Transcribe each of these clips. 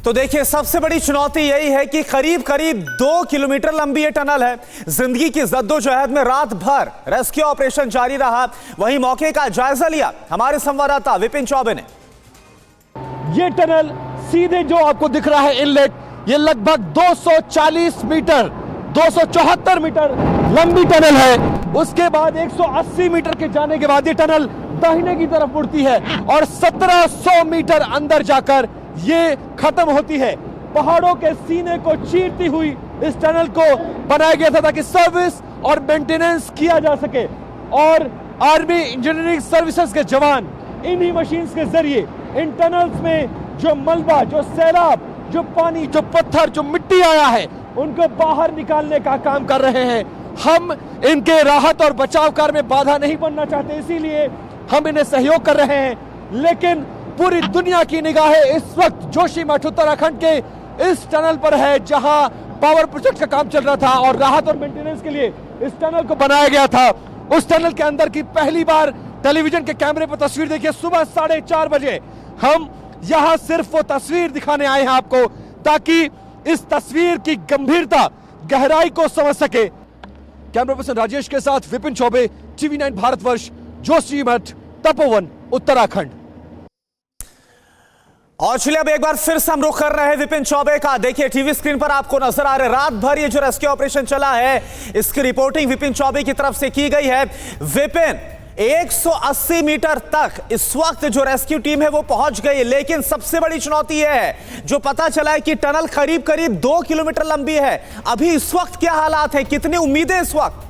तो देखिए, सबसे बड़ी चुनौती यही है कि करीब करीब 2 किलोमीटर लंबी ये टनल है। जिंदगी की जद्दोजहद में रात भर रेस्क्यू ऑपरेशन जारी रहा। वहीं मौके का जायजा लिया हमारे संवाददाता विपिन चौबे ने। ये टनल सीधे जो आपको दिख रहा है इनलेट, ये लगभग 240 मीटर 274 मीटर लंबी टनल है। उसके बाद 180 मीटर के जाने के बाद ये टनल दाहिने की तरफ मुड़ती है और 1700 मीटर अंदर जाकर ये खत्म होती है। पहाड़ों के सीने को चीरती हुई इस टनल को बनाया गया था ताकि सर्विस और मेंटेनेंस किया जा सके, और आर्मी इंजीनियरिंग सर्विसेज के जवान इन्हीं मशीन्स के जरिए इन टनल्स में जो मलबा, जो सैलाब, जो पानी, जो पत्थर, जो मिट्टी आया है उनको बाहर निकालने का काम कर रहे हैं। हम इनके राहत और बचाव कार्य में बाधा नहीं बनना चाहते, इसीलिए हम इन्हें सहयोग कर रहे हैं। लेकिन पूरी दुनिया की निगाहें इस वक्त जोशीमठ उत्तराखंड के इस टनल पर है, जहां पावर प्रोजेक्ट का काम चल रहा था और राहत और मेंटेनेंस के लिए इस टनल को बनाया गया था। उस टनल के अंदर की पहली बार टेलीविजन के कैमरे पर तस्वीर देखिए। सुबह 4:30 बजे हम यहां सिर्फ वो तस्वीर दिखाने आए हैं आपको, ताकि इस तस्वीर की गंभीरता, गहराई को समझ सके। कैमरा पर्सन राजेश के साथ विपिन चौबे, TV9 भारतवर्ष, जोशीमठ, तपोवन, उत्तराखंड। और चलिए अब एक बार फिर से हम रुख कर रहे हैं विपिन चौबे का। देखिए, टीवी स्क्रीन पर आपको नजर आ रहे रात भर ये जो रेस्क्यू ऑपरेशन चला है, इसकी रिपोर्टिंग विपिन चौबे की तरफ से की गई है। विपिन, 180 मीटर तक इस वक्त जो रेस्क्यू टीम है वो पहुंच गई है, लेकिन सबसे बड़ी चुनौती है जो पता चला है कि टनल करीब करीब 2 किलोमीटर लंबी है। अभी इस वक्त क्या हालात है, कितनी उम्मीदें इस वक्त?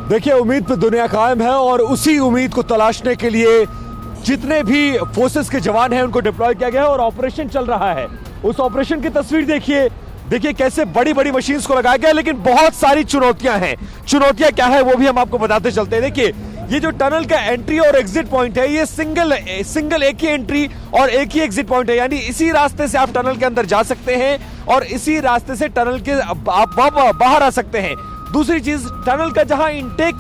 देखिए, उम्मीद पे दुनिया कायम है और उसी उम्मीद को तलाशने के लिए जितने भी फोर्सेस के जवान हैं उनको डिप्लॉय किया गया है और ऑपरेशन चल रहा है। उस ऑपरेशन की तस्वीर देखिए कैसे बड़ी बड़ी मशीन्स को लगाया गया, लेकिन बहुत सारी चुनौतियां हैं। चुनौतियां क्या है वो भी हम आपको बताते चलते हैं। देखिए, ये जो टनल का एंट्री और एग्जिट पॉइंट है, ये सिंगल एक ही एंट्री और एक ही एग्जिट पॉइंट है, यानी इसी रास्ते से आप टनल के अंदर जा सकते हैं और इसी रास्ते से टनल के आप बाहर आ सकते हैं। दूसरी चीज, टनल का जहां इनटेक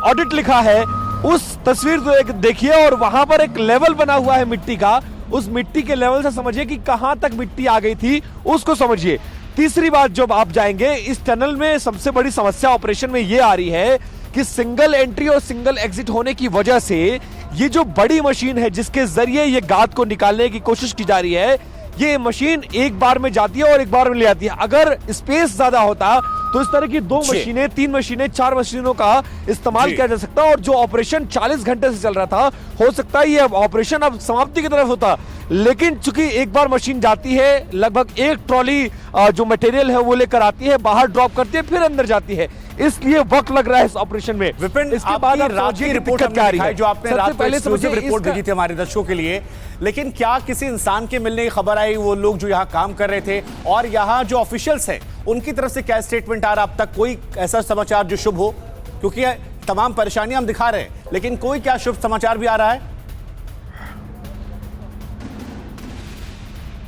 ऑडिट लिखा है उस तस्वीर को देखिए और वहां पर एक लेवल बना हुआ है मिट्टी का। उस मिट्टी के लेवल से समझिए कि कहां तक मिट्टी आ गई थी, उसको समझिए। तीसरी बात, जब आप जाएंगे इस टनल में, सबसे बड़ी समस्या ऑपरेशन में ये आ रही है कि सिंगल एंट्री और सिंगल एग्जिट होने की वजह से ये जो बड़ी मशीन है जिसके जरिए ये गाद को निकालने की कोशिश की जा रही है, ये मशीन एक बार में जाती है और एक बार में ले आती है। अगर स्पेस ज्यादा होता तो इस तरह की 2 मशीनें, 3 मशीनें, 4 मशीनों का इस्तेमाल किया जा सकता और जो ऑपरेशन 40 घंटे से चल रहा था, हो सकता है ये ऑपरेशन अब समाप्ति की तरफ होता। लेकिन चूंकि एक बार मशीन जाती है, लगभग एक ट्रॉली जो मटेरियल है वो लेकर आती है, बाहर ड्रॉप करती है, फिर अंदर जाती है, इसलिए वक्त लग रहा है इस ऑपरेशन में। विपिन, इसके बाद रात की रिपोर्ट है जो आपने रात पहले रिपोर्ट भेजी थी हमारे दर्शकों के लिए, लेकिन क्या किसी इंसान के मिलने की खबर आई? वो लोग जो यहाँ काम कर रहे थे और यहाँ जो ऑफिशियल्स हैं उनकी तरफ से क्या स्टेटमेंट आ रहा? अब तक कोई ऐसा समाचार जो शुभ हो? क्योंकि तमाम परेशानियां हम दिखा रहे हैं, लेकिन कोई क्या शुभ समाचार भी आ रहा है?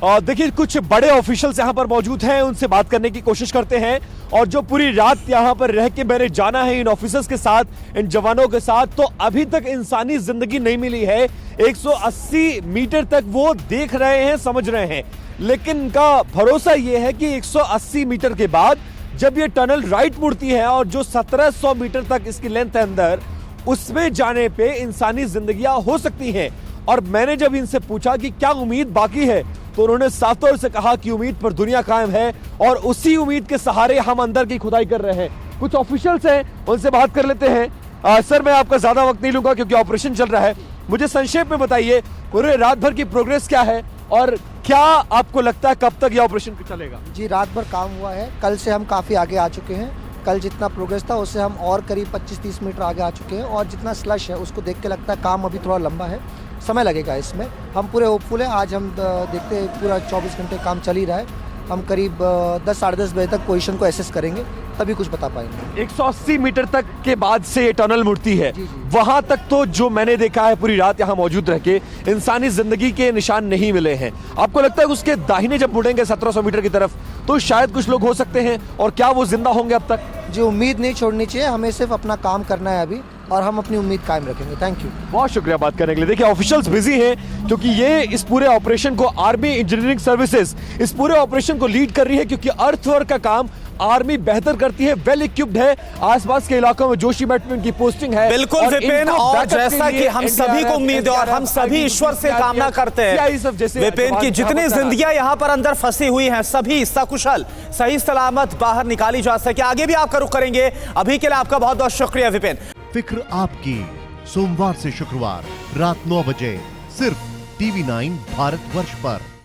देखिए, कुछ बड़े ऑफिशियल्स यहाँ पर मौजूद हैं, उनसे बात करने की कोशिश करते हैं। और जो पूरी रात यहाँ पर रह के मैंने जाना है इन ऑफिसर्स के साथ, इन जवानों के साथ, तो अभी तक इंसानी जिंदगी नहीं मिली है। 180 मीटर तक वो देख रहे हैं, समझ रहे हैं, लेकिन इनका भरोसा ये है कि 180 मीटर के बाद जब ये टनल राइट मुड़ती है और जो 1700 मीटर तक इसकी लेंथ है अंदर, उसमें जाने पे इंसानी जिंदगियां हो सकती हैं। और मैंने जब इनसे पूछा कि क्या उम्मीद बाकी है, तो उन्होंने साफ तौर से कहा कि उम्मीद पर दुनिया कायम है और उसी उम्मीद के सहारे हम अंदर की खुदाई कर रहे हैं। कुछ ऑफिशियल्स हैं, उनसे बात कर लेते हैं। सर, मैं आपका ज्यादा वक्त नहीं लूंगा क्योंकि ऑपरेशन चल रहा है। मुझे संक्षेप में बताइए पूरे रात भर की प्रोग्रेस क्या है और क्या आपको लगता है कब तक यह ऑपरेशन चलेगा? जी, रात भर काम हुआ है। कल से हम काफ़ी आगे आ चुके हैं। कल जितना प्रोग्रेस था उससे हम और करीब 25-30 मीटर आगे आ चुके हैं और जितना स्लश है उसको देख के लगता है काम अभी थोड़ा लंबा है, समय लगेगा इसमें। हम पूरे होपफुल हैं। आज हम देखते हैं पूरा 24 घंटे काम चल ही रहा है। हम करीब 10 साढ़े 10 बजे तक पोजीशन को एसेस करेंगे, तभी कुछ बता पाएंगे। 180 मीटर तक के बाद से ये टनल मुड़ती है, वहां तक तो जो मैंने देखा है पूरी रात यहाँ मौजूद रह के, इंसानी जिंदगी के निशान नहीं मिले हैं। आपको लगता है कि उसके दाहिने जब मुड़ेंगे 1700 मीटर की तरफ तो शायद कुछ लोग हो सकते हैं, और क्या वो जिंदा होंगे अब तक? जी, उम्मीद नहीं छोड़नी चाहिए, हमें सिर्फ अपना काम करना है अभी। और हम अपनी उम्मीद कायम रखेंगे। Thank you. बहुत शुक्रिया बात करने के लिए। देखिए ऑफिशियल्स बिजी हैं क्योंकि ये इस पूरे ऑपरेशन को आर्मी इंजीनियरिंग सर्विसेज इस पूरे ऑपरेशन को लीड कर रही है, क्योंकि अर्थवर्क का काम आर्मी बेहतर करती है, वेल इक्विप्ड है। आसपास के इलाकों में जोशीमठ में उनकी पोस्टिंग है। बिल्कुल विपिन, और जैसा कि हम सभी को उम्मीद है और हम सभी ईश्वर से कामना करते हैं विपिन की जितनी जिंदगियां यहां पर अंदर फंसी हुई हैं सभी सकुशल सही सलामत बाहर निकाली जा सके। आगे भी आपका रुख करेंगे। अभी के लिए आपका बहुत बहुत शुक्रिया विपिन। फिक्र आपकी, सोमवार से शुक्रवार रात 9 बजे सिर्फ TV9 भारतवर्ष पर।